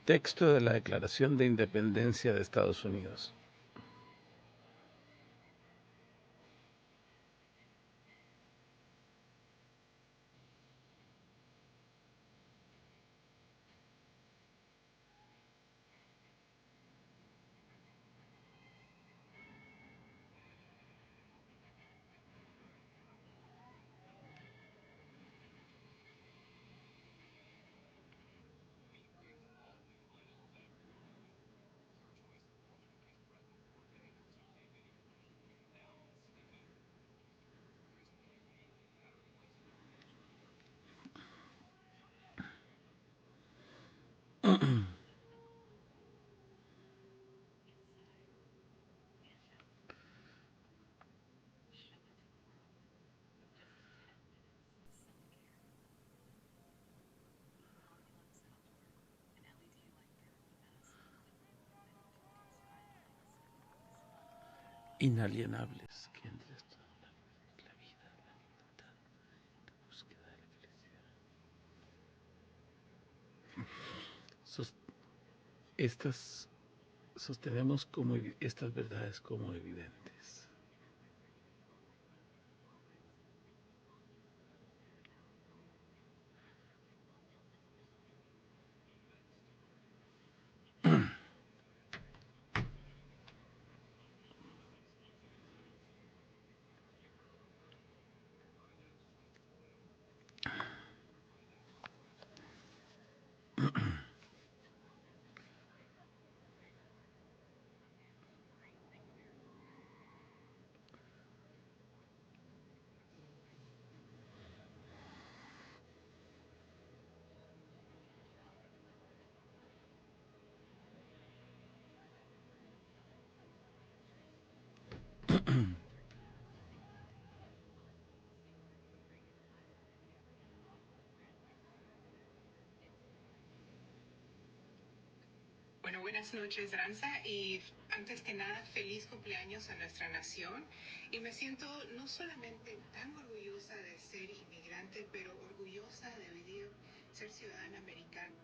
Texto de la Declaración de Independencia de Estados Unidos. Inalienables. ¿Quién es esto? La vida, la libertad, la búsqueda de la felicidad. Estas sostenemos como estas verdades como evidentes. buenas noches, Danza, y antes que nada, feliz cumpleaños a nuestra nación. Y me siento no solamente tan orgullosa de ser inmigrante, pero orgullosa de hoy día ser ciudadana americana.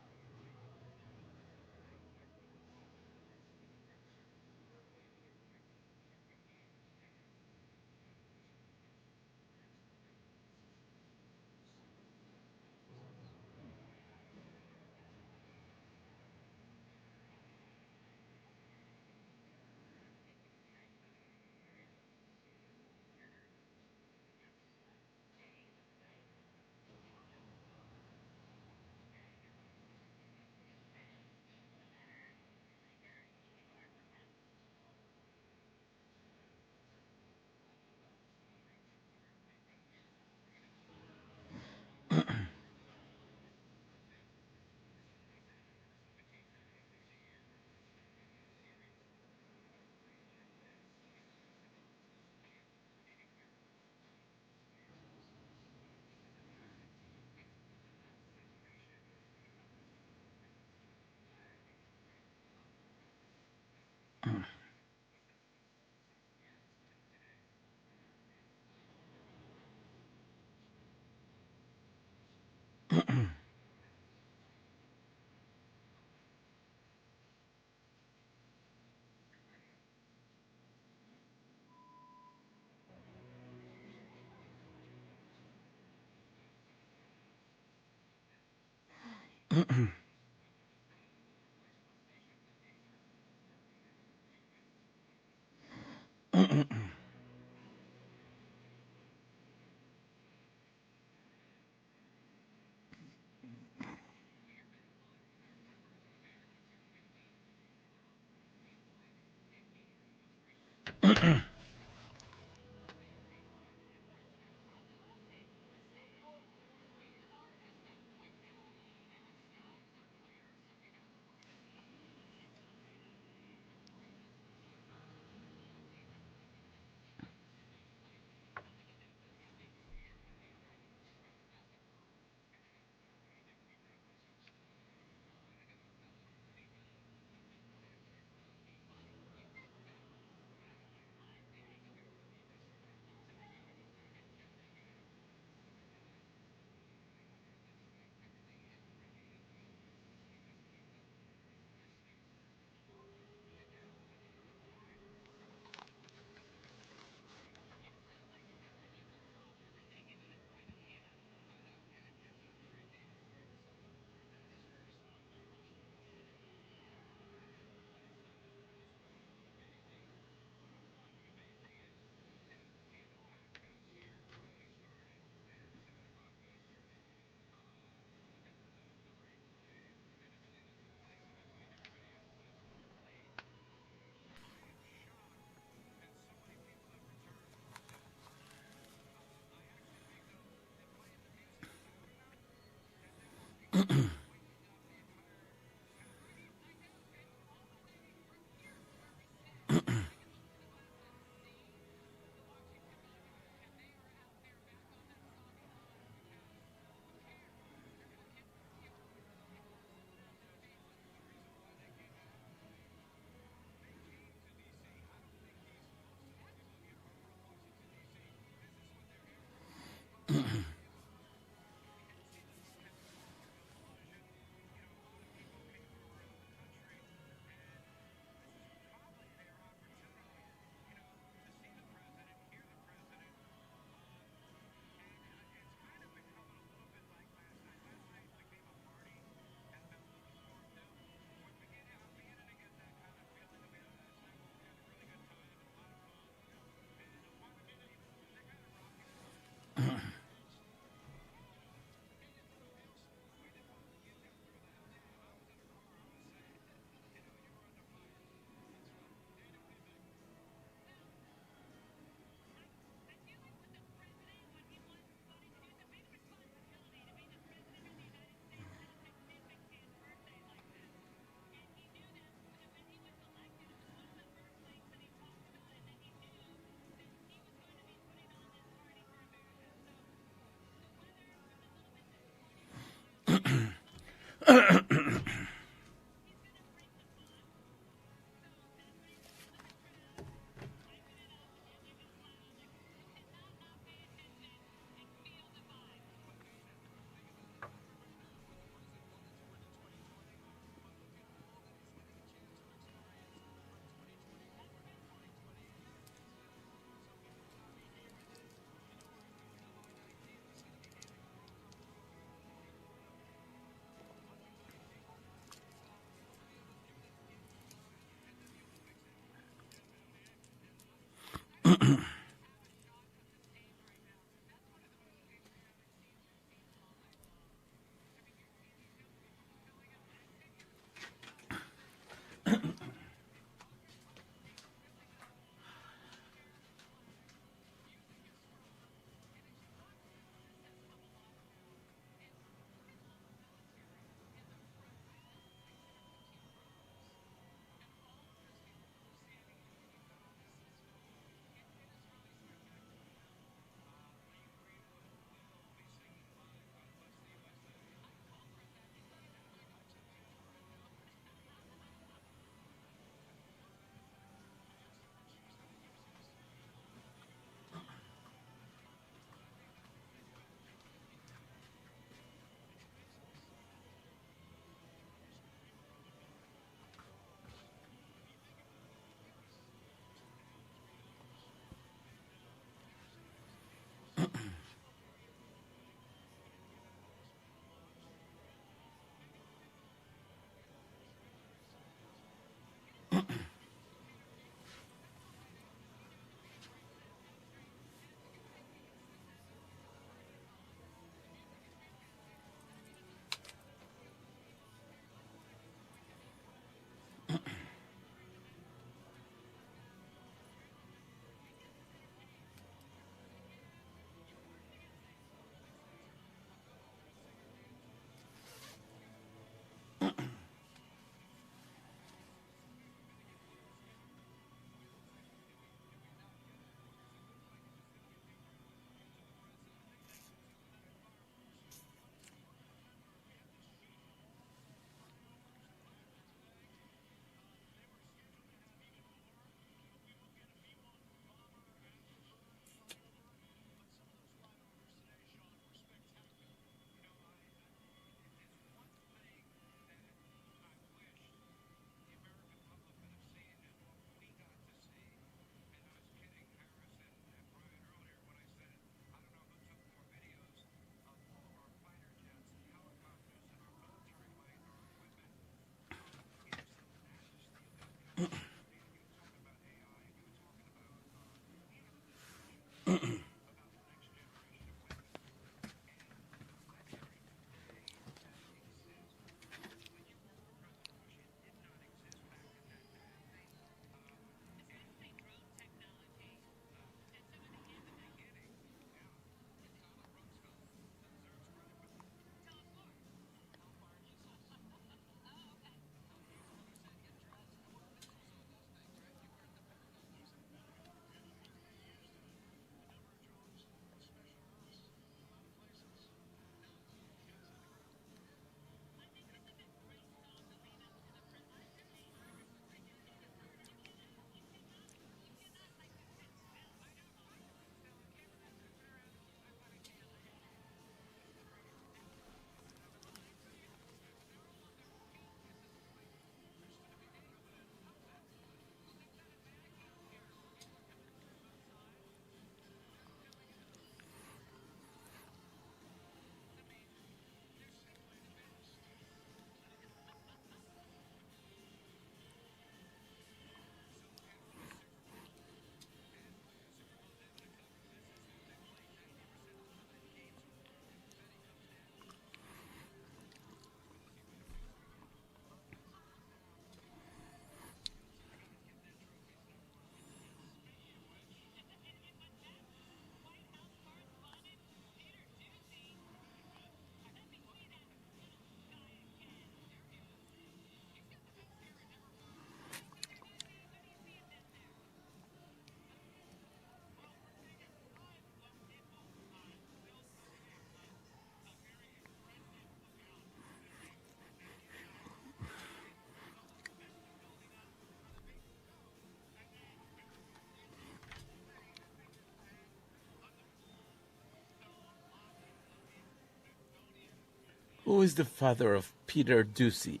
Who is the father of Peter Ducey?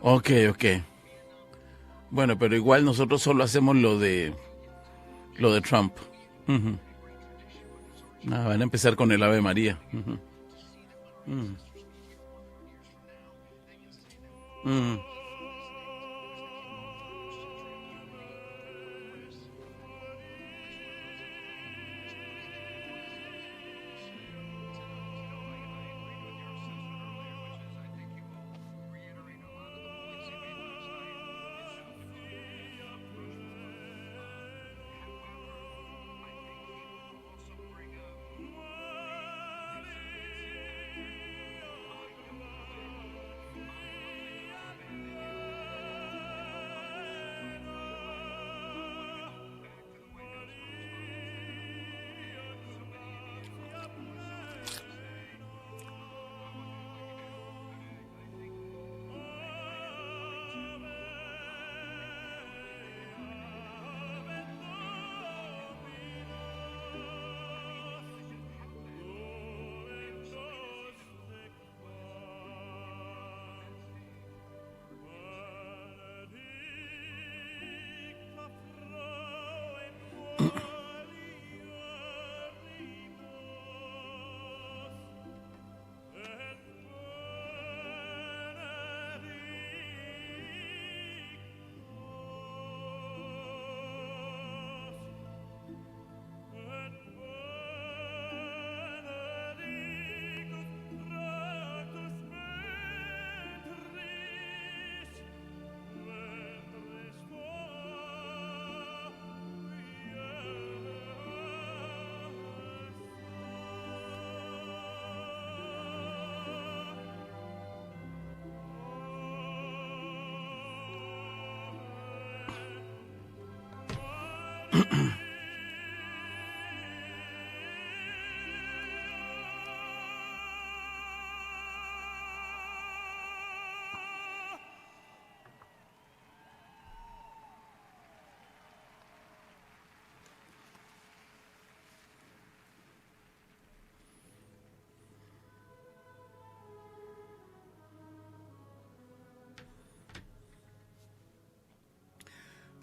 Ok, ok. Bueno, pero igual nosotros solo hacemos lo de Trump. Ujú. Van a empezar con el Ave María. Ujú. Ujú. Ujú.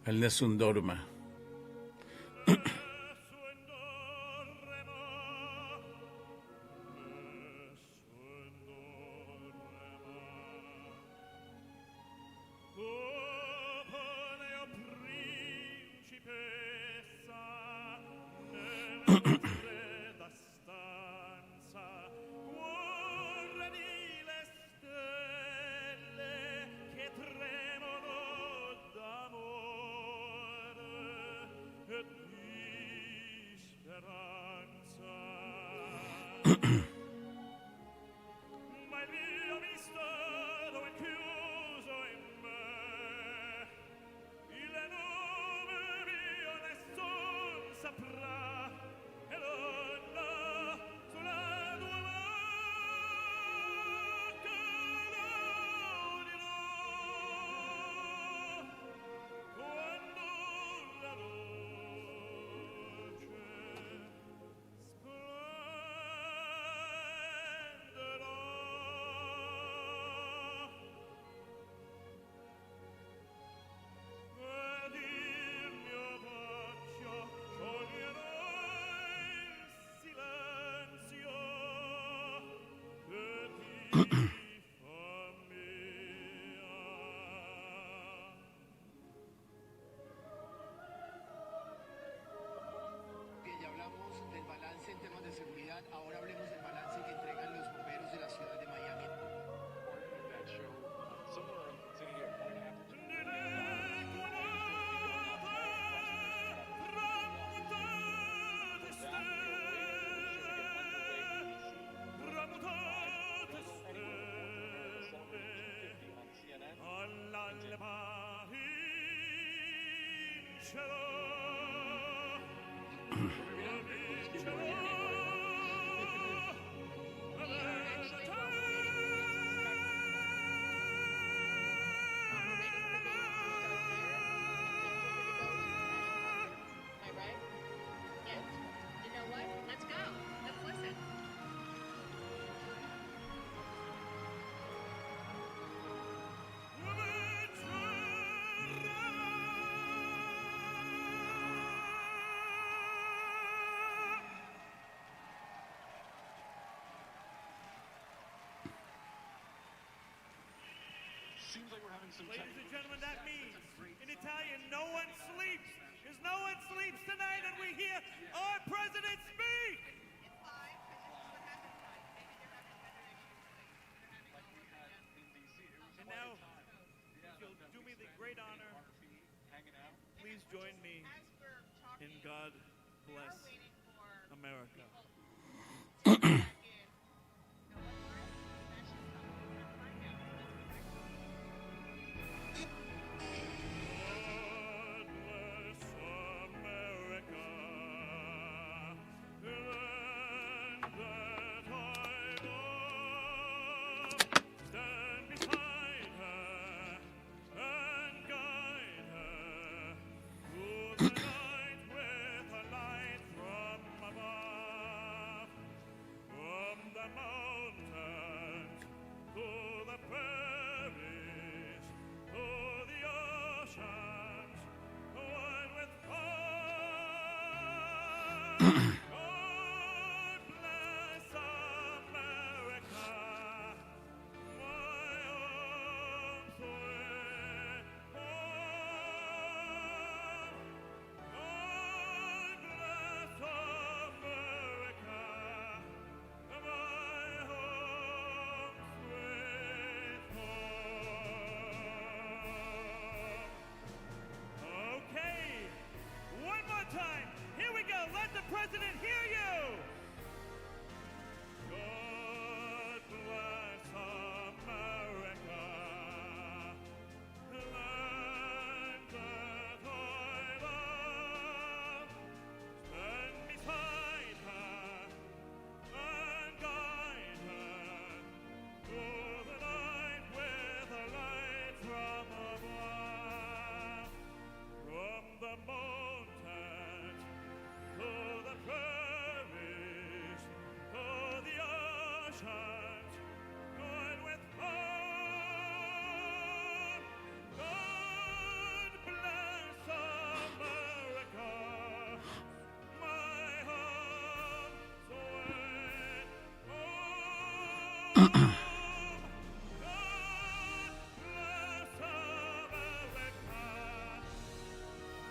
El nessun dorma. Ladies and gentlemen, that means in Italian, no one sleeps. Because no one sleeps tonight and we hear our president speak. And now, if you'll do me the great honor, please join me in God Bless America. President, hear you! God bless America, land that I love. Stand beside her and guide her through the night with a light from above. From the mountains to the prairies, to the oceans, going with hope. God bless America, my home, sweet home. God bless America,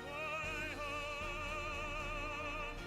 my home.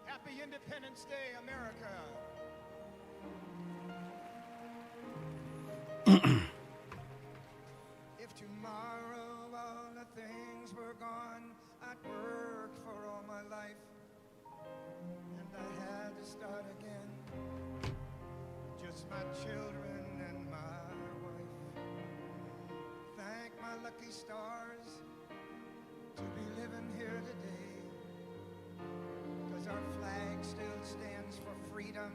Happy Independence Day, America. If tomorrow all the things were gone, I'd work for all my life, and I had to start again. Just my children and my wife. Thank my lucky stars to be living here today. 'Cause our flag still stands for freedom,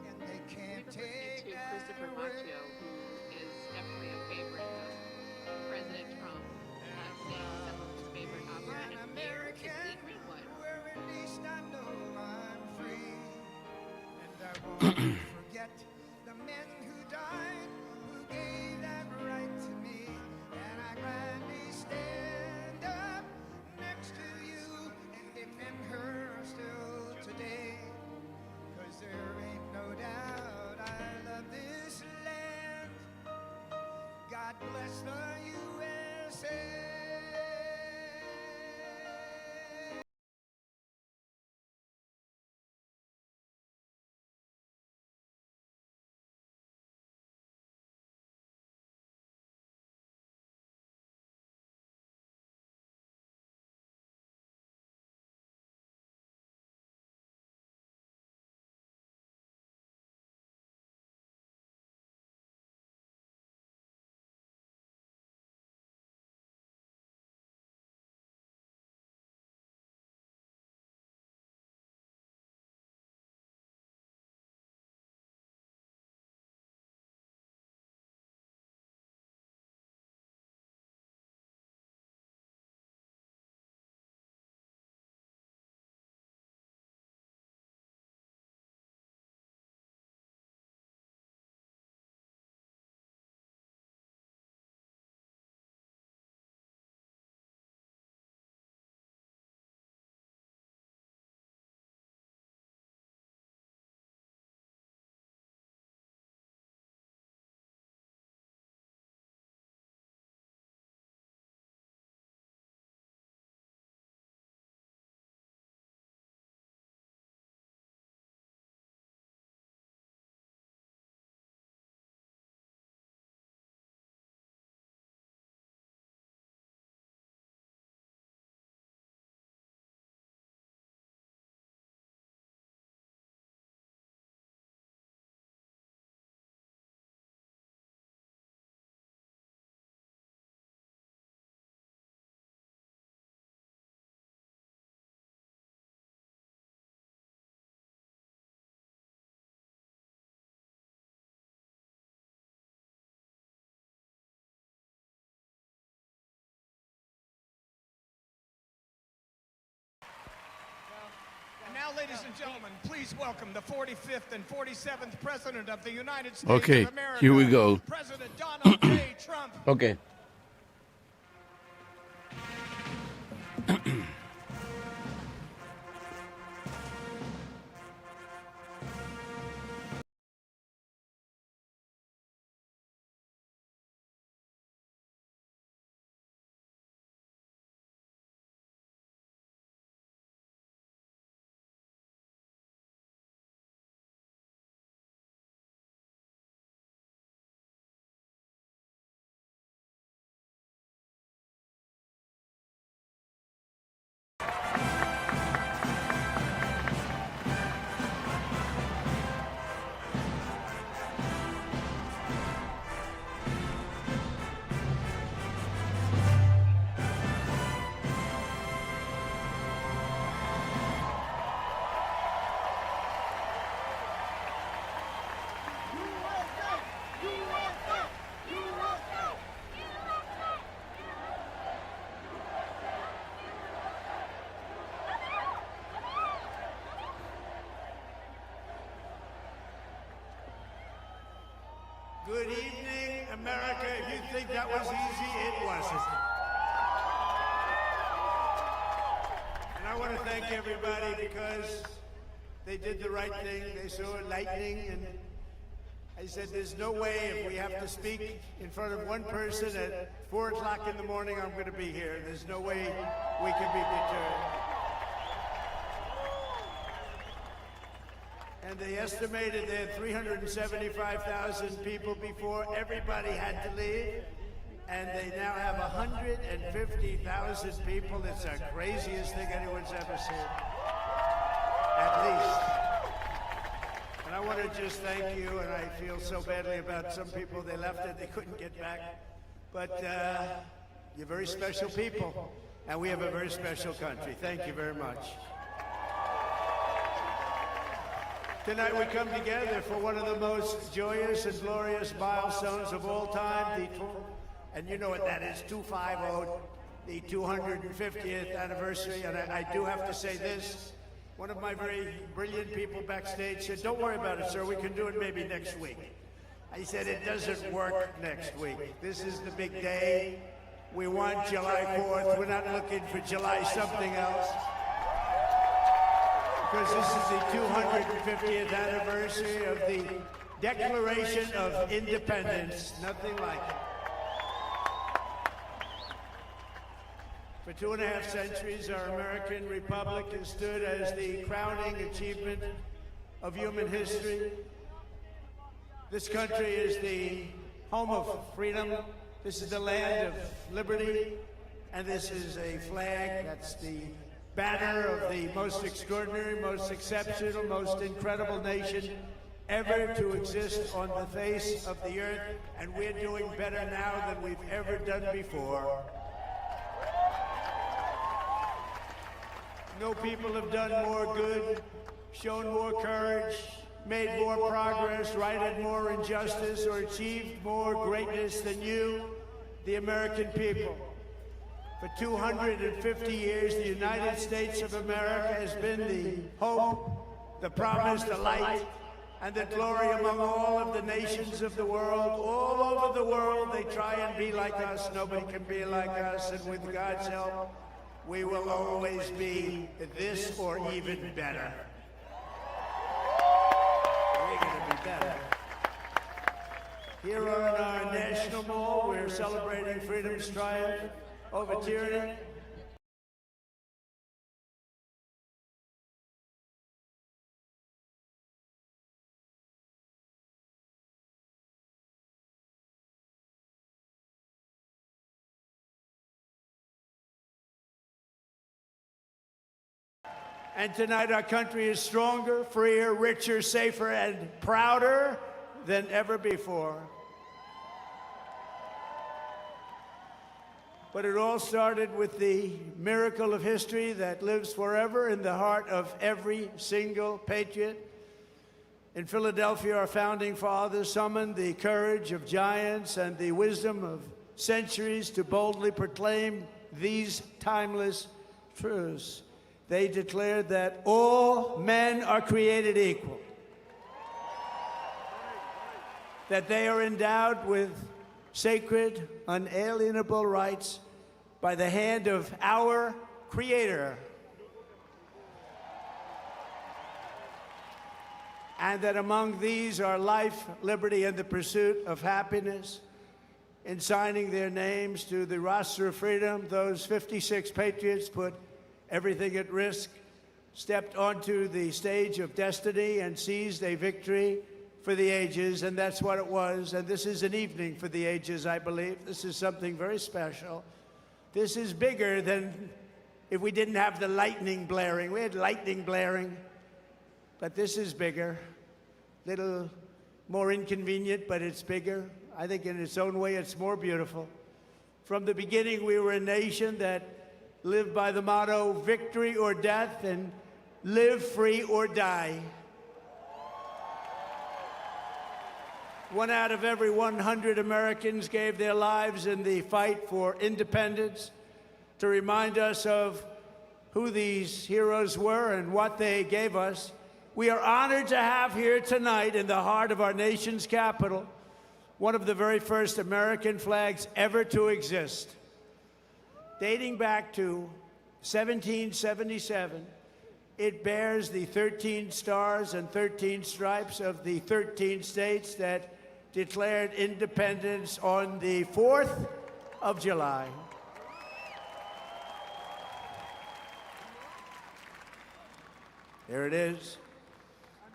and they can't take that Christopher away. Macchio, who is definitely a favorite of President Trump, saying some of his favorite opera An and mayor is American, Lee Greenwood. where at least I know I'm free, and I won't forget the men who died, who gave that right to me, and I gladly stand up next to you and defend her still today. 'Cause there ain't no doubt I love this land. God bless the USA. Now, ladies and gentlemen, please welcome the 45th and 47th President of the United States Okay, of America. here we go. President Donald J. Trump. Okay. Good evening, America. If you think that was easy, it wasn't. And I want to thank everybody because they did the right thing. They saw lightning, and I said, there's no way if we have to speak in front of one person at 4 o'clock in the morning, I'm going to be here. There's no way we can be deterred. And they estimated they had 375,000 people before everybody had to leave. And they now have 150,000 people. It's the craziest thing anyone's ever seen. At least. And I want to just thank you, and I feel so badly about some people. They left it, they couldn't get back. But you're very special people, and we have a very special country. Thank you very much. Tonight we come together for one of the most joyous and glorious milestones of all time, and you know what that is, 250, the 250th anniversary. And I do have to say this, one of my very brilliant people backstage said, don't worry about it, sir, we can do it maybe next week. I said, it doesn't work next week. This is the big day. We want July 4th. We're not looking for July something else. Because this is the 250th anniversary of the Declaration of Independence. Nothing like it. For 2.5 centuries, our American Republic has stood as the crowning achievement of human history. This country is the home of freedom. This is the land of liberty. And this is a flag that's the banner of the most extraordinary, most exceptional, most incredible nation ever to exist on the face of the earth, and we're doing better now than we've ever done before. No people have done more good, shown more courage, made more progress, righted more injustice, or achieved more greatness than you, the American people. For 250 years, the United States of America has been the hope, the promise, the light, and the glory among all of the nations of the world. All over the world, they try and be like us. Nobody can be like us, and with God's help, we will always be this or even better. We're going to be better. Here on our National Mall, we're celebrating freedom's triumph over tyranny. And tonight our country is stronger, freer, richer, safer, and prouder than ever before. But it all started with the miracle of history that lives forever in the heart of every single patriot. In Philadelphia, our founding fathers summoned the courage of giants and the wisdom of centuries to boldly proclaim these timeless truths. they declared that all men are created equal, that they are endowed with sacred, unalienable rights by the hand of our Creator, and that among these are life, liberty, and the pursuit of happiness. In signing their names to the roster of freedom, those 56 patriots put everything at risk, stepped onto the stage of destiny, and seized a victory for the ages, and that's what it was. And this is an evening for the ages, I believe. This is something very special. This is bigger than if we didn't have the lightning blaring. We had lightning blaring, but this is bigger. Little more inconvenient, but it's bigger. I think in its own way, it's more beautiful. From the beginning, we were a nation that lived by the motto, victory or death, and live free or die. 1 out of every 100 Americans gave their lives in the fight for independence to remind us of who these heroes were and what they gave us. We are honored to have here tonight in the heart of our nation's capital one of the very first American flags ever to exist. Dating back to 1777, it bears the 13 stars and 13 stripes of the 13 states that declared independence on the 4th of July. There it is.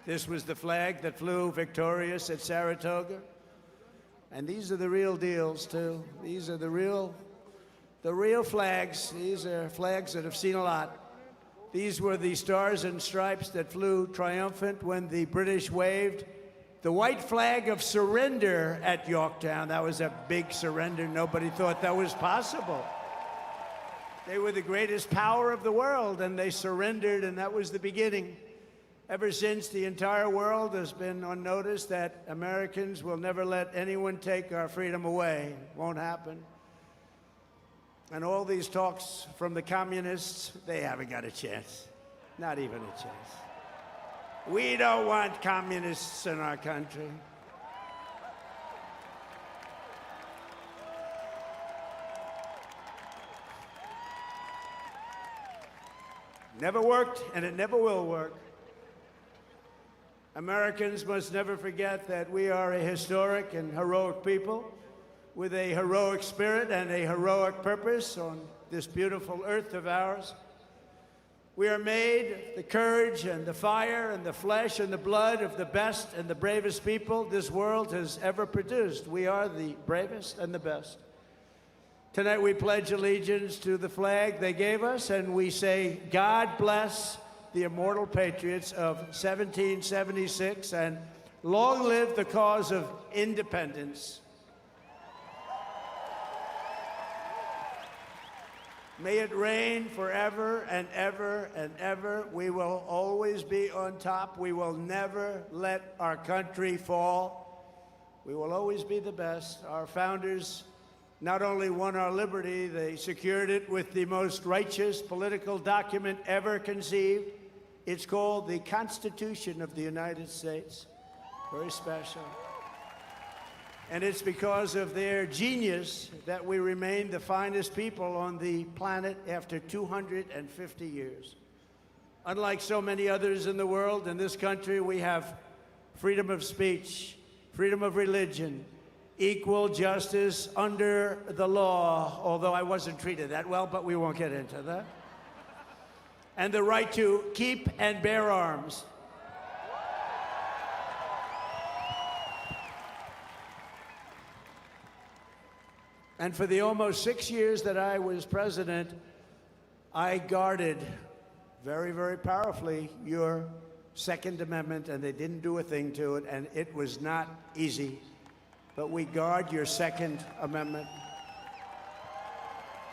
This was the flag that flew victorious at Saratoga. And these are the real deals, too. These are the real flags. These are flags that have seen a lot. These were the stars and stripes that flew triumphant when the British waved the white flag of surrender at Yorktown. That was a big surrender. Nobody thought that was possible. They were the greatest power of the world, and they surrendered, and that was the beginning. Ever since, the entire world has been on notice that Americans will never let anyone take our freedom away. It won't happen. And all these talks from the communists, they haven't got a chance. Not even a chance. We don't want communists in our country. Never worked, and it never will work. Americans must never forget that we are a historic and heroic people with a heroic spirit and a heroic purpose on this beautiful earth of ours. We are made the courage and the fire and the flesh and the blood of the best and the bravest people this world has ever produced. We are the bravest and the best. Tonight we pledge allegiance to the flag they gave us, and we say, God bless the immortal patriots of 1776, and long live the cause of independence. May it reign forever and ever and ever. We will always be on top. We will never let our country fall. We will always be the best. Our founders not only won our liberty, they secured it with the most righteous political document ever conceived. It's called the Constitution of the United States. Very special. And it's because of their genius that we remain the finest people on the planet after 250 years. Unlike so many others in the world, in this country, we have freedom of speech, freedom of religion, equal justice under the law, although I wasn't treated that well, but we won't get into that. And the right to keep and bear arms. And for the almost 6 years that I was president, I guarded very, very powerfully your Second Amendment, and they didn't do a thing to it, and it was not easy. But we guard your Second Amendment.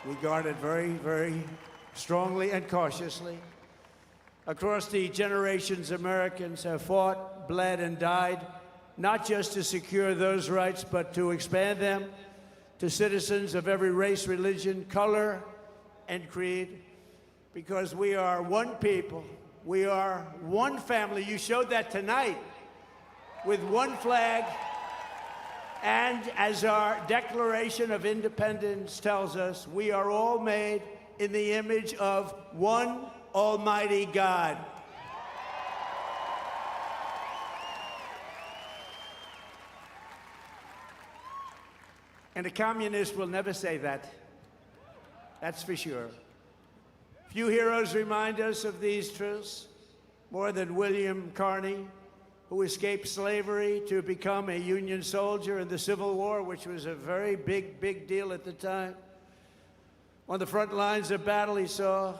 We guard it very, very strongly and cautiously. Across the generations, Americans have fought, bled, and died, not just to secure those rights, but to expand them to citizens of every race, religion, color, and creed. because we are one people. We are one family. You showed that tonight with one flag. And as our Declaration of Independence tells us, we are all made in the image of one Almighty God. And a communist will never say that. That's for sure. Few heroes remind us of these truths more than William Carney, who escaped slavery to become a Union soldier in the Civil War, which was a very big deal at the time. On the front lines of battle, he saw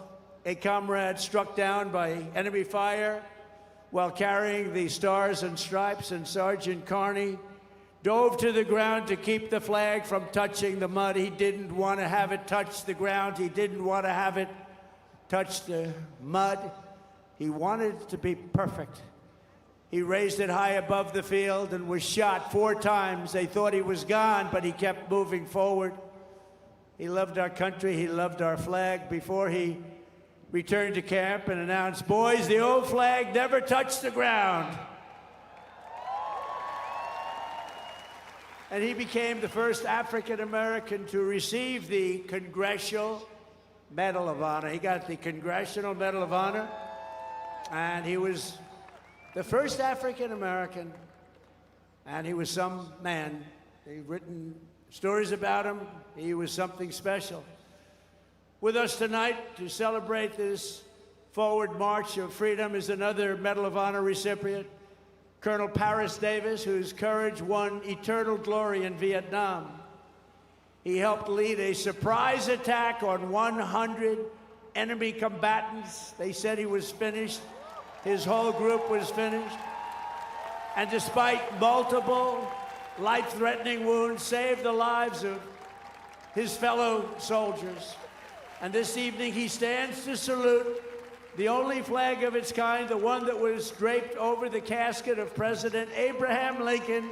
a comrade struck down by enemy fire while carrying the Stars and Stripes, and Sergeant Carney dove to the ground to keep the flag from touching the mud. He didn't want to have it touch the ground. He didn't want to have it touch the mud. He wanted it to be perfect. He raised it high above the field and was shot 4 times. They thought he was gone, but he kept moving forward. He loved our country. He loved our flag. Before he returned to camp and announced, "Boys, the old flag never touched the ground." And he became the first African American to receive the Congressional Medal of Honor. He got the Congressional Medal of Honor, and he was the first African American, and he was some man. They've written stories about him. He was something special. With us tonight to celebrate this forward march of freedom is another Medal of Honor recipient, Colonel Paris Davis, whose courage won eternal glory in Vietnam. He helped lead a surprise attack on 100 enemy combatants. They said he was finished. His whole group was finished. And despite multiple life-threatening wounds, saved the lives of his fellow soldiers. And this evening he stands to salute the only flag of its kind, the one that was draped over the casket of President Abraham Lincoln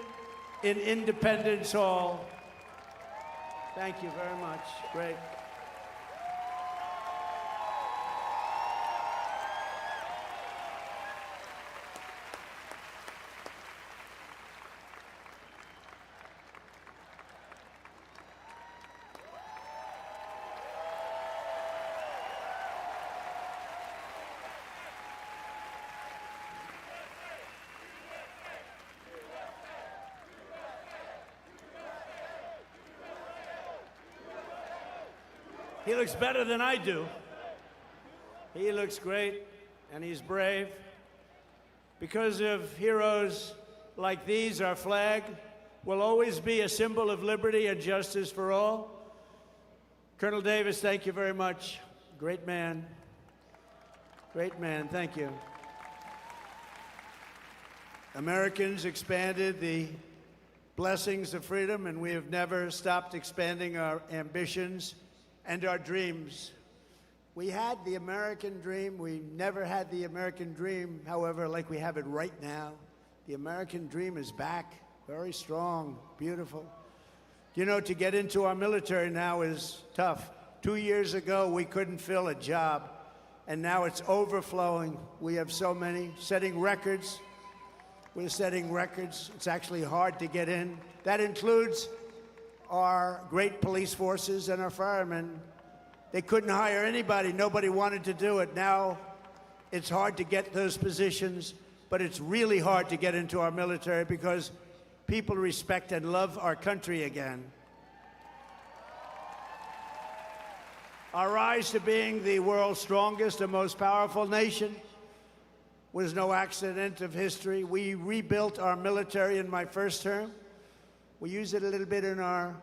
in Independence Hall. Thank you very much. Great. He looks better than I do. He looks great, and he's brave. Because of heroes like these, our flag will always be a symbol of liberty and justice for all. Colonel Davis, thank you very much. Great man. Great man, thank you. Americans expanded the blessings of freedom, and we have never stopped expanding our ambitions and our dreams. We had the American dream. We never had the American dream, however, like we have it right now. The American dream is back, very strong, beautiful. You know, to get into our military now is tough. 2 years ago, we couldn't fill a job, and now it's overflowing. We have so many, setting records. We're setting records. It's actually hard to get in. That includes our great police forces and our firemen. They couldn't hire anybody. Nobody wanted to do it. Now it's hard to get those positions, but it's really hard to get into our military because people respect and love our country again. Our rise to being the world's strongest and most powerful nation was no accident of history. We rebuilt our military in my first term. We use it a little bit in our,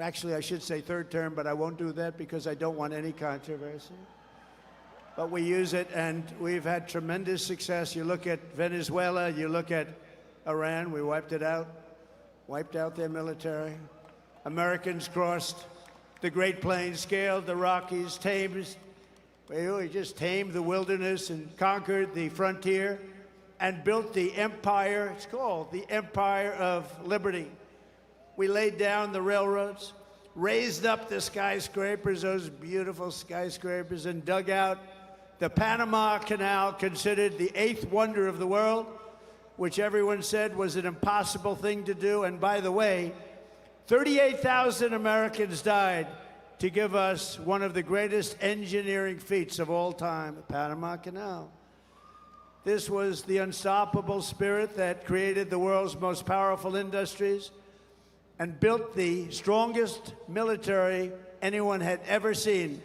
actually I should say third term, but I won't do that because I don't want any controversy. But we use it, and we've had tremendous success. You look at Venezuela, you look at Iran, we wiped out their military. Americans crossed the Great Plains, scaled the Rockies, we just tamed the wilderness and conquered the frontier and built the empire. It's called the Empire of Liberty. We laid down the railroads. raised up the skyscrapers, those beautiful skyscrapers, and dug out the Panama Canal, considered the 8th wonder of the world, which everyone said was an impossible thing to do. And by the way, 38,000 Americans died to give us one of the greatest engineering feats of all time, the Panama Canal. This was the unstoppable spirit that created the world's most powerful industries and built the strongest military anyone had ever seen.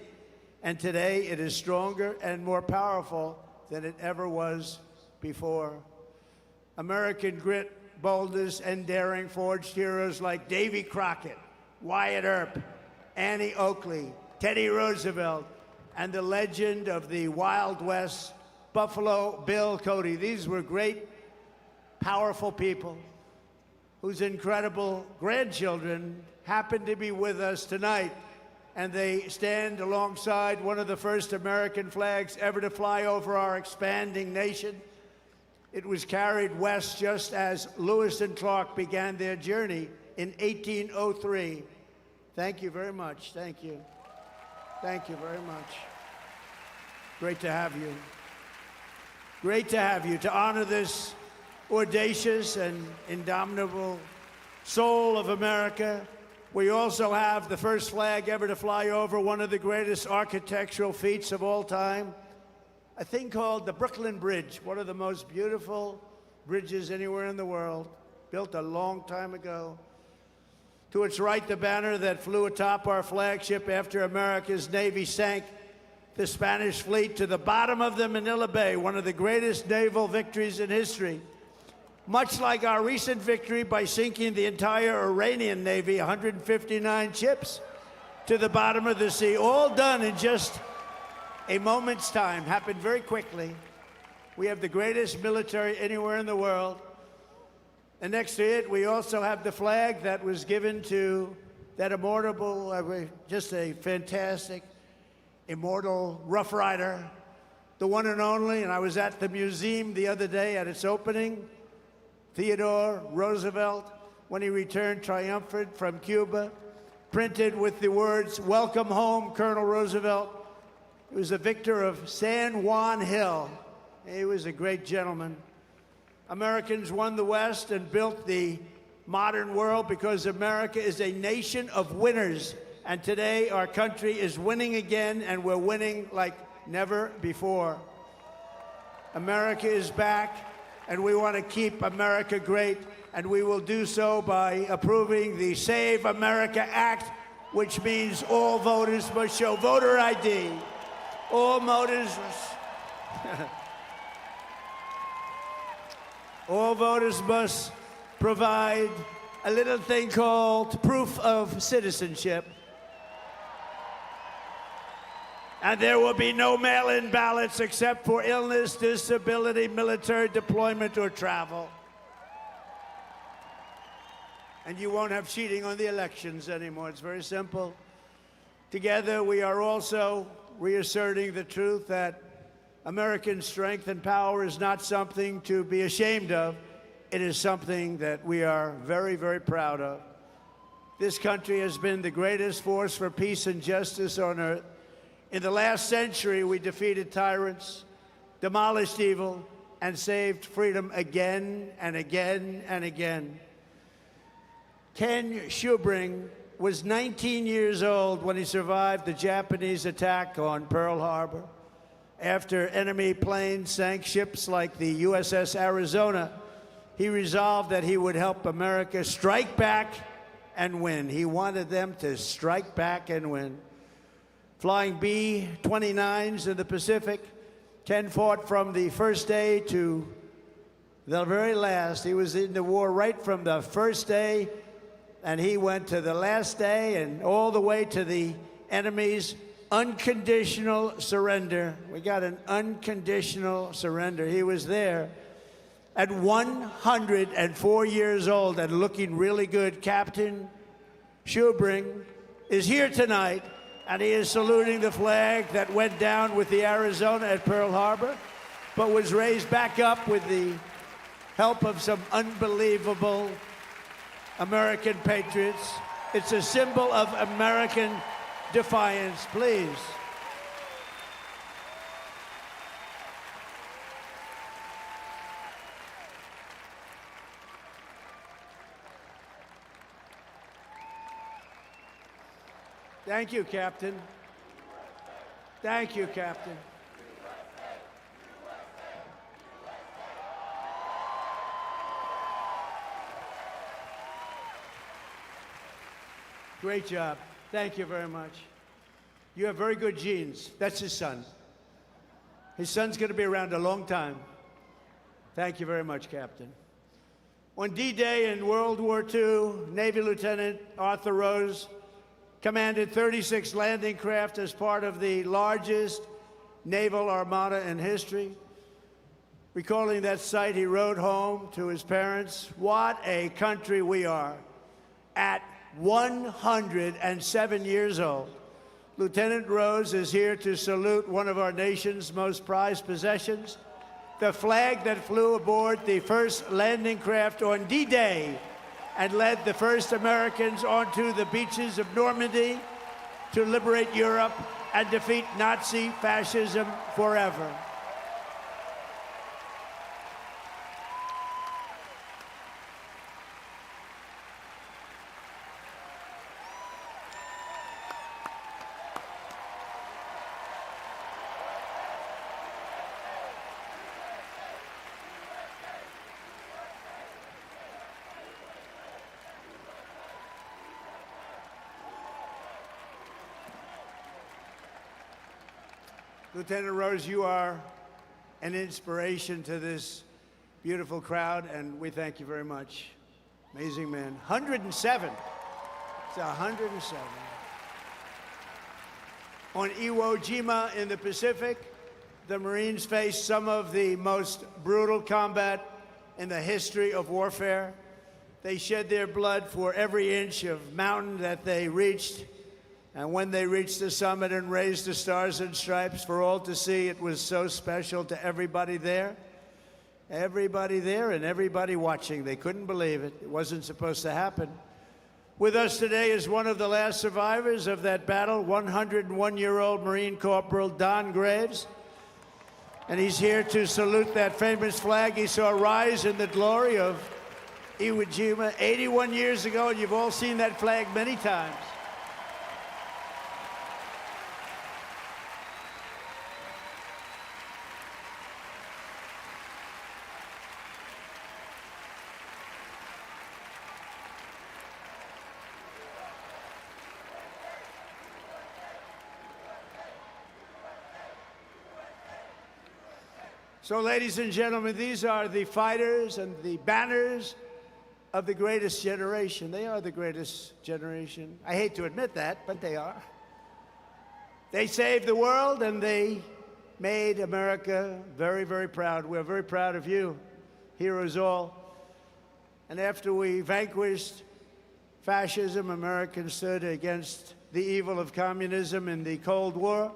And today it is stronger and more powerful than it ever was before. American grit, boldness, and daring forged heroes like Davy Crockett, Wyatt Earp, Annie Oakley, Teddy Roosevelt, and the legend of the Wild West, Buffalo Bill Cody. These were great, powerful people whose incredible grandchildren happen to be with us tonight. And they stand alongside one of the first American flags ever to fly over our expanding nation. It was carried west just as Lewis and Clark began their journey in 1803. Thank you very much. Thank you. Thank you very much. Great to have you. Great to have you, to honor this audacious and indomitable soul of America. We also have the first flag ever to fly over one of the greatest architectural feats of all time, a thing called the Brooklyn Bridge, one of the most beautiful bridges anywhere in the world, built a long time ago. To its right, the banner that flew atop our flagship after America's Navy sank the Spanish fleet to the bottom of the Manila Bay, one of the greatest naval victories in history. Much like our recent victory by sinking the entire Iranian Navy, 159 ships, to the bottom of the sea, all done in just a moment's time, happened very quickly. We have the greatest military anywhere in the world. And next to it, we also have the flag that was given to that immortal, just a fantastic, immortal Rough Rider, the one and only, and I was at the museum the other day at its opening, Theodore Roosevelt, when he returned triumphant from Cuba, printed with the words, "Welcome home, Colonel Roosevelt." He was a victor of San Juan Hill. He was a great gentleman. Americans won the West and built the modern world because America is a nation of winners. And today our country is winning again, and we're winning like never before. America is back, and we want to keep America great, and we will do so by approving the Save America Act, which means all voters must show voter ID. All voters all voters must provide a little thing called proof of citizenship. And there will be no mail-in ballots except for illness, disability, military deployment, or travel. And you won't have cheating on the elections anymore. It's very simple. Together, we are also reasserting the truth that American strength and power is not something to be ashamed of. It is something that we are very, very proud of. This country has been the greatest force for peace and justice on earth. In the last century, we defeated tyrants, demolished evil, and saved freedom again and again and again. Ken Schubring was 19 years old when he survived the Japanese attack on Pearl Harbor. After enemy planes sank ships like the USS Arizona, he resolved that he would help America strike back and win. He wanted them to strike back and win. Flying B-29s in the Pacific, Ken fought from the first day to the very last. He was in the war right from the first day, and he went to the last day and all the way to the enemy's unconditional surrender. We got an unconditional surrender. He was there at 104 years old and looking really good. Captain Schubring is here tonight, and he is saluting the flag that went down with the Arizona at Pearl Harbor, but was raised back up with the help of some unbelievable American patriots. It's a symbol of American defiance, please. Thank you, Captain. Thank you, Captain. Great job. Thank you very much. You have very good genes. That's his son. His son's going to be around a long time. Thank you very much, Captain. On D-Day in World War II, Navy Lieutenant Arthur Rose commanded 36 landing craft as part of the largest naval armada in history. Recalling that sight, he wrote home to his parents, "What a country we are." At 107 years old, Lieutenant Rose is here to salute one of our nation's most prized possessions, the flag that flew aboard the first landing craft on D-Day and led the first Americans onto the beaches of Normandy to liberate Europe and defeat Nazi fascism forever. Lieutenant Rose, you are an inspiration to this beautiful crowd, and we thank you very much. Amazing man. 107. It's 107. On Iwo Jima in the Pacific, the Marines faced some of the most brutal combat in the history of warfare. They shed their blood for every inch of mountain that they reached. And when they reached the summit and raised the stars and stripes for all to see, it was so special to everybody there. Everybody there and everybody watching. They couldn't believe it. It wasn't supposed to happen. With us today is one of the last survivors of that battle, 101-year-old Marine Corporal Don Graves. And he's here to salute that famous flag he saw rise in the glory of Iwo Jima 81 years ago, and you've all seen that flag many times. So, ladies and gentlemen, these are the fighters and the banners of the greatest generation. They are the greatest generation. I hate to admit that, but they are. They saved the world, and they made America very, very proud. We're very proud of you, heroes all. And after we vanquished fascism, Americans stood against the evil of communism in the Cold War.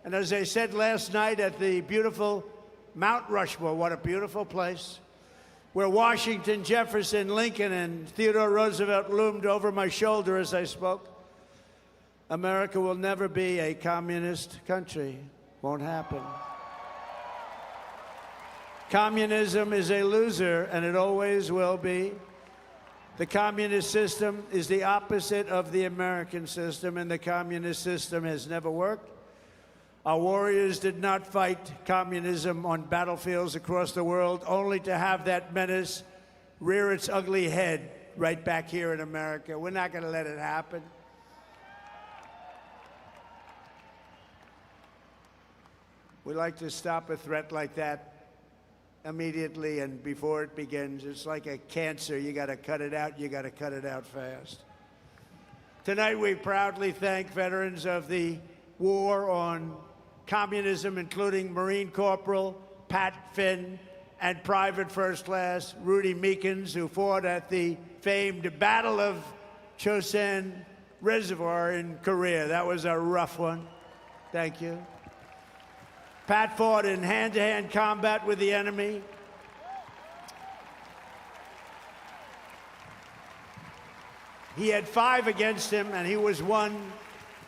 And as I said last night at the beautiful Mount Rushmore, what a beautiful place, where Washington, Jefferson, Lincoln, and Theodore Roosevelt loomed over my shoulder as I spoke. America will never be a communist country. Won't happen. Communism is a loser, and it always will be. The communist system is the opposite of the American system, and the communist system has never worked. Our warriors did not fight communism on battlefields across the world, only to have that menace rear its ugly head right back here in America. We're not going to let it happen. We like to stop a threat like that immediately and before it begins. It's like a cancer. You got to cut it out. You got to cut it out fast. Tonight, we proudly thank veterans of the war on communism, including Marine Corporal Pat Finn and Private First Class Rudy Meekins, who fought at the famed Battle of Chosin Reservoir in Korea. That was a rough one. Thank you. Pat fought in hand-to-hand combat with the enemy. He had 5 against him, and he was 1.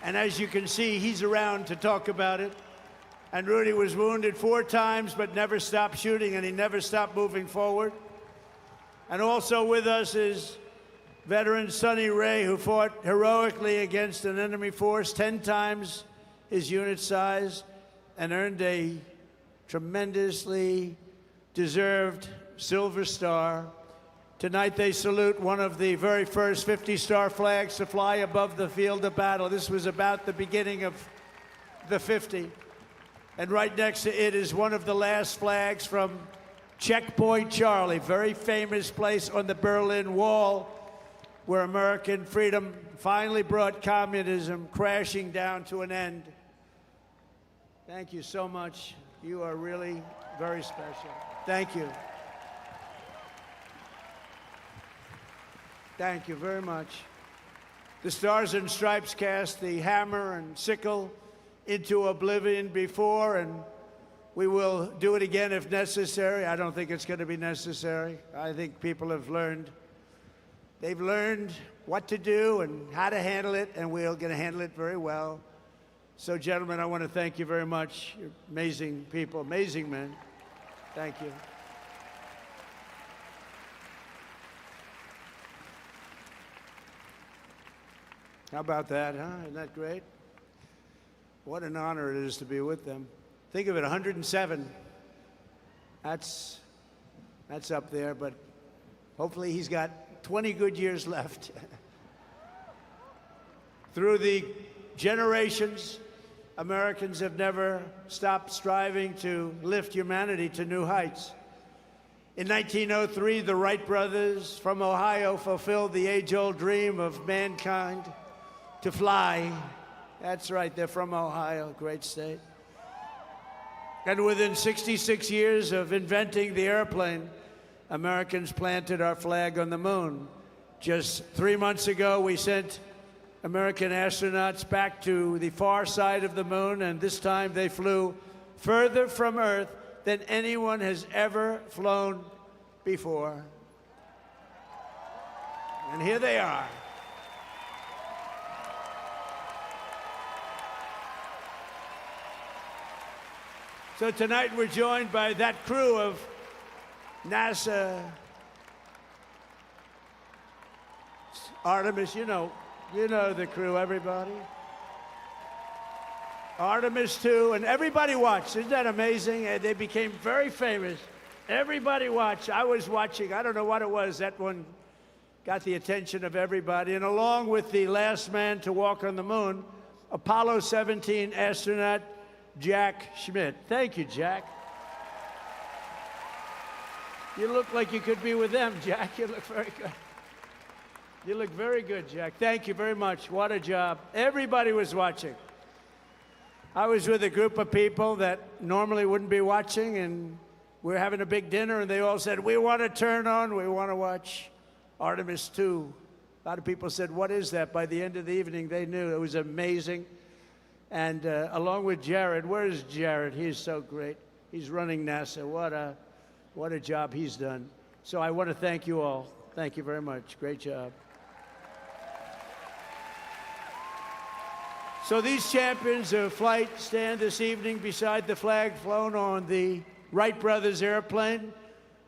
And as you can see, he's around to talk about it. And Rudy was wounded 4 times, but never stopped shooting, and he never stopped moving forward. And also with us is veteran Sonny Ray, who fought heroically against an enemy force 10 times his unit size and earned a tremendously deserved Silver Star. Tonight they salute one of the very first 50-star flags to fly above the field of battle. This was about the beginning of the 50. And right next to it is one of the last flags from Checkpoint Charlie, very famous place on the Berlin Wall, where American freedom finally brought communism crashing down to an end. Thank you so much. You are really very special. Thank you. Thank you very much. The Stars and Stripes cast the hammer and sickle into oblivion before, and we will do it again if necessary. I don't think it's going to be necessary. I think people have learned. They've learned what to do and how to handle it, and we're going to handle it very well. So, gentlemen, I want to thank you very much. You're amazing people, amazing men. Thank you. How about that, huh? Isn't that great? What an honor it is to be with them. Think of it, 107. That's up there, but hopefully he's got 20 good years left. Through the generations, Americans have never stopped striving to lift humanity to new heights. In 1903, the Wright brothers from Ohio fulfilled the age-old dream of mankind to fly. That's right, they're from Ohio, great state. And within 66 years of inventing the airplane, Americans planted our flag on the moon. Just 3 months ago, we sent American astronauts back to the far side of the moon, and this time they flew further from Earth than anyone has ever flown before. And here they are. So tonight we're joined by that crew of NASA Artemis, you know the crew, everybody. Artemis 2, and everybody watched. Isn't that amazing? And they became very famous. Everybody watched. I was watching. I don't know what it was. That one got the attention of everybody. And along with the last man to walk on the moon, Apollo 17 astronaut Jack Schmitt. Thank you, Jack. You look like you could be with them, Jack. You look very good. You look very good, Jack. Thank you very much. What a job. Everybody was watching. I was with a group of people that normally wouldn't be watching, and we're having a big dinner, and they all said, we want to turn on, we want to watch Artemis 2. A lot of people said, what is that? By the end of the evening, they knew. It was amazing. And along with Jared, where's Jared? He's so great. He's running NASA. What a job he's done. So I want to thank you all. Thank you very much. Great job. So these champions of flight stand this evening beside the flag flown on the Wright brothers airplane,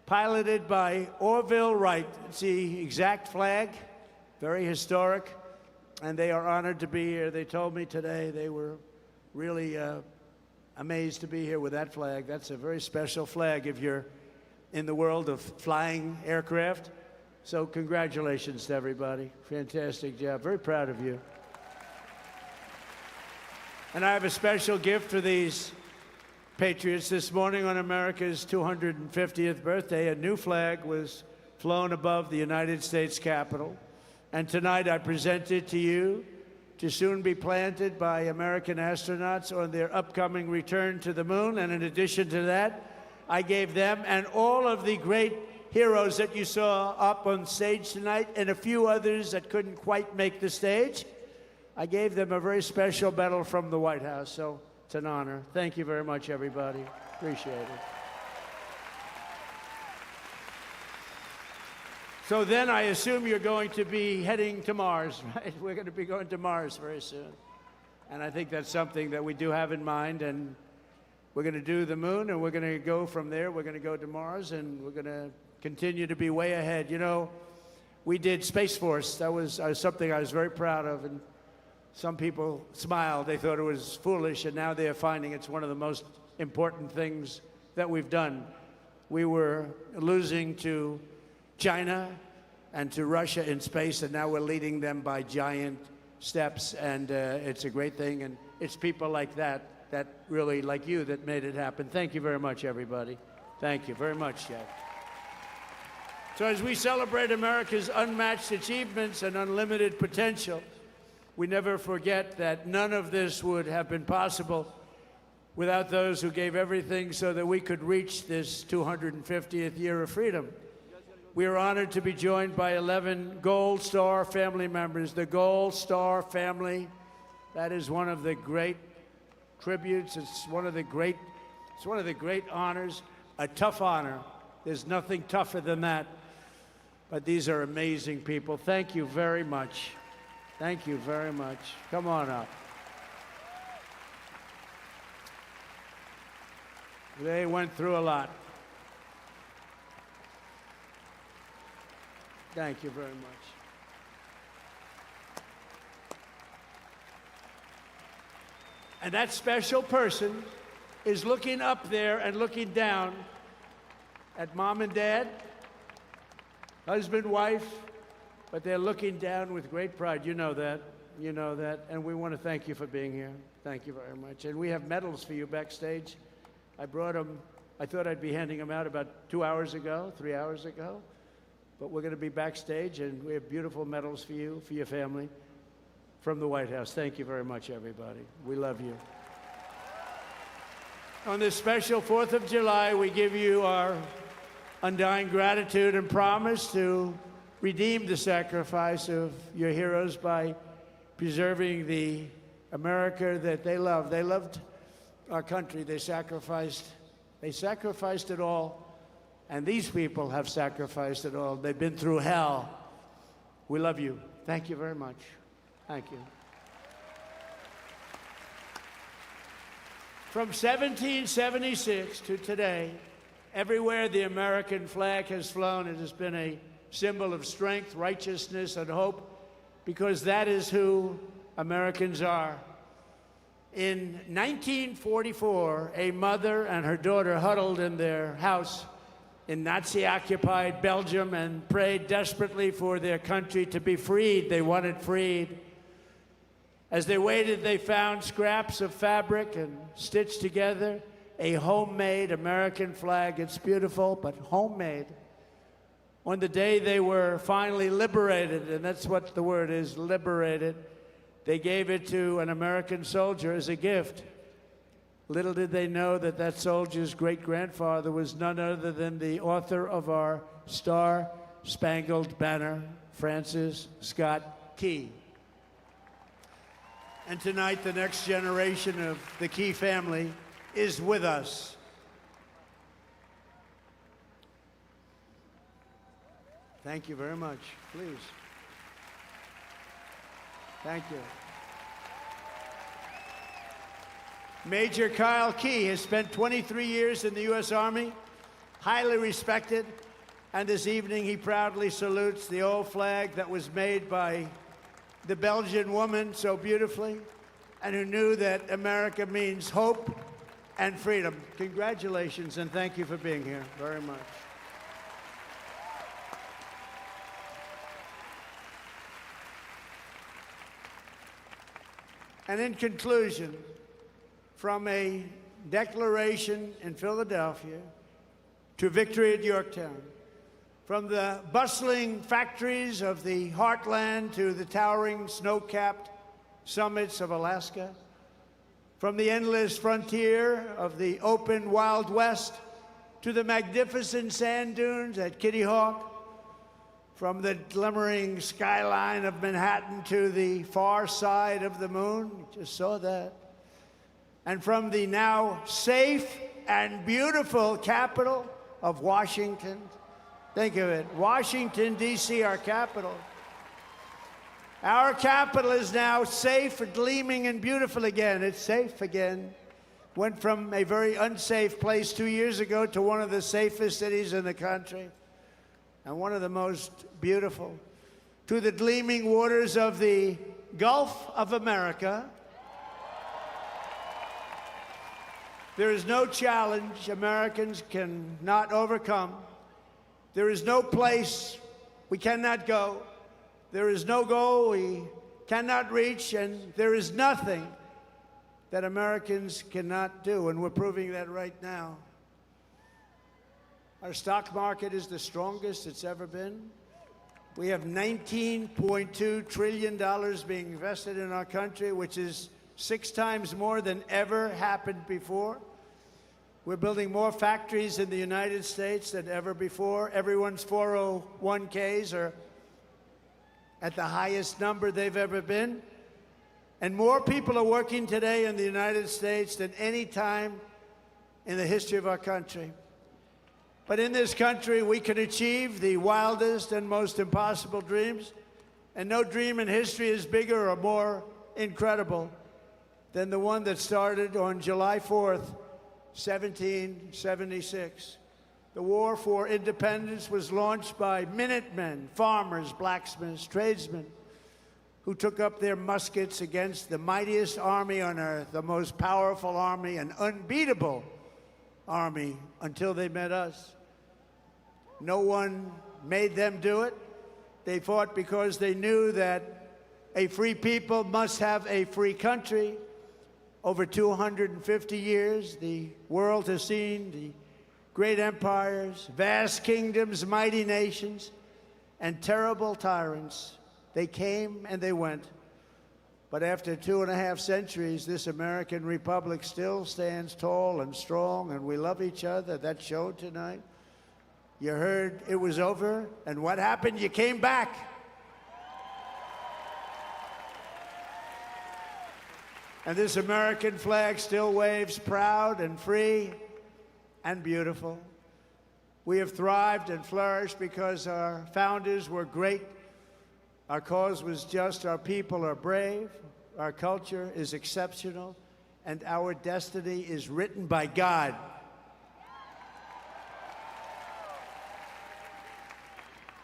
piloted by Orville Wright. It's the exact flag, very historic. And they are honored to be here. They told me today they were really amazed to be here with that flag. That's a very special flag if you're in the world of flying aircraft. So congratulations to everybody. Fantastic job. Very proud of you. And I have a special gift for these patriots. This morning on America's 250th birthday, a new flag was flown above the United States Capitol. And tonight I present it to you to soon be planted by American astronauts on their upcoming return to the moon. And in addition to that, I gave them and all of the great heroes that you saw up on stage tonight and a few others that couldn't quite make the stage, I gave them a very special medal from the White House. So it's an honor. Thank you very much, everybody. Appreciate it. So then I assume you're going to be heading to Mars, right? We're going to be going to Mars very soon. And I think that's something that we do have in mind. And we're going to do the moon, and we're going to go from there. We're going to go to Mars, and we're going to continue to be way ahead. You know, we did Space Force. That was something I was very proud of. And some people smiled. They thought it was foolish. And now they're finding it's one of the most important things that we've done. We were losing to China and to Russia in space, and now we're leading them by giant steps, and it's a great thing, and it's people like that really, like you, that made it happen. Thank you very much, everybody. Thank you very much, Jeff. So as we celebrate America's unmatched achievements and unlimited potential, we never forget that none of this would have been possible without those who gave everything so that we could reach this 250th year of freedom. We are honored to be joined by 11 Gold Star family members. The Gold Star family, that is one of the great tributes. It's one of the great honors, a tough honor. There's nothing tougher than that. But these are amazing people. Thank you very much. Thank you very much. Come on up. They went through a lot. Thank you very much. And that special person is looking up there and looking down at mom and dad, husband, wife, but they're looking down with great pride. You know that. You know that. And we want to thank you for being here. Thank you very much. And we have medals for you backstage. I brought them. I thought I'd be handing them out about 3 hours ago. But we're going to be backstage, and we have beautiful medals for you, for your family, from the White House. Thank you very much, everybody. We love you. On this special 4th of July, we give you our undying gratitude and promise to redeem the sacrifice of your heroes by preserving the America that they love. They loved our country. They sacrificed it all. And these people have sacrificed it all. They've been through hell. We love you. Thank you very much. Thank you. From 1776 to today, everywhere the American flag has flown, it has been a symbol of strength, righteousness, and hope, because that is who Americans are. In 1944, a mother and her daughter huddled in their house in Nazi-occupied Belgium and prayed desperately for their country to be freed. They wanted freed. As they waited, they found scraps of fabric and stitched together a homemade American flag. It's beautiful, but homemade. On the day they were finally liberated, and that's what the word is, liberated, they gave it to an American soldier as a gift. Little did they know that that soldier's great-grandfather was none other than the author of our Star-Spangled Banner, Francis Scott Key. And tonight, the next generation of the Key family is with us. Thank you very much. Please. Thank you. Major Kyle Key has spent 23 years in the U.S. Army, highly respected, and this evening he proudly salutes the old flag that was made by the Belgian woman so beautifully, and who knew that America means hope and freedom. Congratulations, and thank you for being here very much. And in conclusion, from a declaration in Philadelphia to victory at Yorktown, from the bustling factories of the heartland to the towering snow-capped summits of Alaska, from the endless frontier of the open Wild West to the magnificent sand dunes at Kitty Hawk, from the glimmering skyline of Manhattan to the far side of the moon, you just saw that, and from the now safe and beautiful capital of Washington Think of it. Washington, D.C., our capital. Our capital is now safe, gleaming, and beautiful again. It's safe again. Went from a very unsafe place 2 years ago to one of the safest cities in the country and one of the most beautiful. To the gleaming waters of the Gulf of America. There is no challenge Americans cannot overcome. There is no place we cannot go. There is no goal we cannot reach, and there is nothing that Americans cannot do, and we're proving that right now. Our stock market is the strongest it's ever been. We have $19.2 trillion being invested in our country, which is 6 times more than ever happened before. We're building more factories in the United States than ever before. Everyone's 401ks are at the highest number they've ever been. And more people are working today in the United States than any time in the history of our country. But in this country, we can achieve the wildest and most impossible dreams, and no dream in history is bigger or more incredible than the one that started on July 4th, 1776. The war for independence was launched by Minutemen, farmers, blacksmiths, tradesmen, who took up their muskets against the mightiest army on earth, the most powerful army, an unbeatable army, until they met us. No one made them do it. They fought because they knew that a free people must have a free country. Over 250 years, the world has seen the great empires, vast kingdoms, mighty nations, and terrible tyrants. They came and they went. But after 2.5 centuries, this American republic still stands tall and strong, and we love each other. That showed tonight. You heard it was over, and what happened? You came back. And this American flag still waves proud and free and beautiful. We have thrived and flourished because our founders were great. Our cause was just. Our people are brave. Our culture is exceptional. And our destiny is written by God.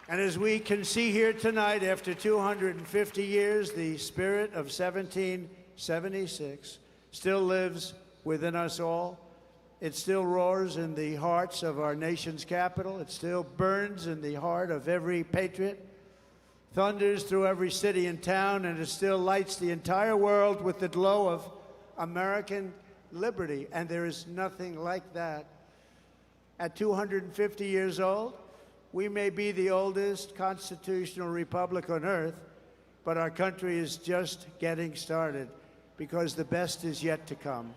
And as we can see here tonight, after 250 years, the spirit of 1776 still lives within us all. It still roars in the hearts of our nation's capital. It still burns in the heart of every patriot, thunders through every city and town, and it still lights the entire world with the glow of American liberty. And there is nothing like that. At 250 years old, we may be the oldest constitutional republic on earth, but our country is just getting started because the best is yet to come.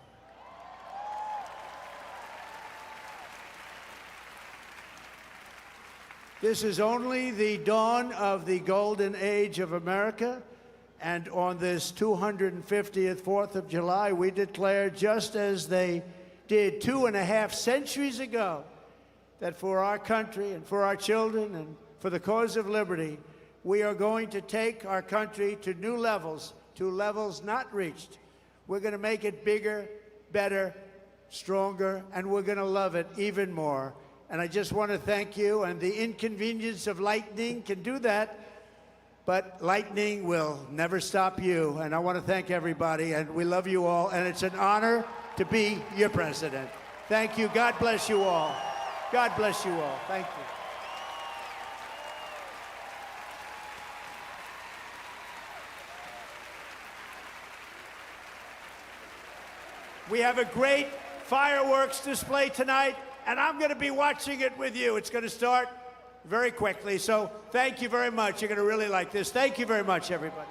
This is only the dawn of the golden age of America, and on this 250th 4th of July, we declare, just as they did 2.5 centuries ago, that for our country and for our children and for the cause of liberty, we are going to take our country to new levels, to levels not reached. We're going to make it bigger, better, stronger, and we're going to love it even more. And I just want to thank you, and the inconvenience of lightning can do that, but lightning will never stop you. And I want to thank everybody, and we love you all, and it's an honor to be your president. Thank you. God bless you all. God bless you all. Thank you. We have a great fireworks display tonight, and I'm going to be watching it with you. It's going to start very quickly, so thank you very much. You're going to really like this. Thank you very much, everybody.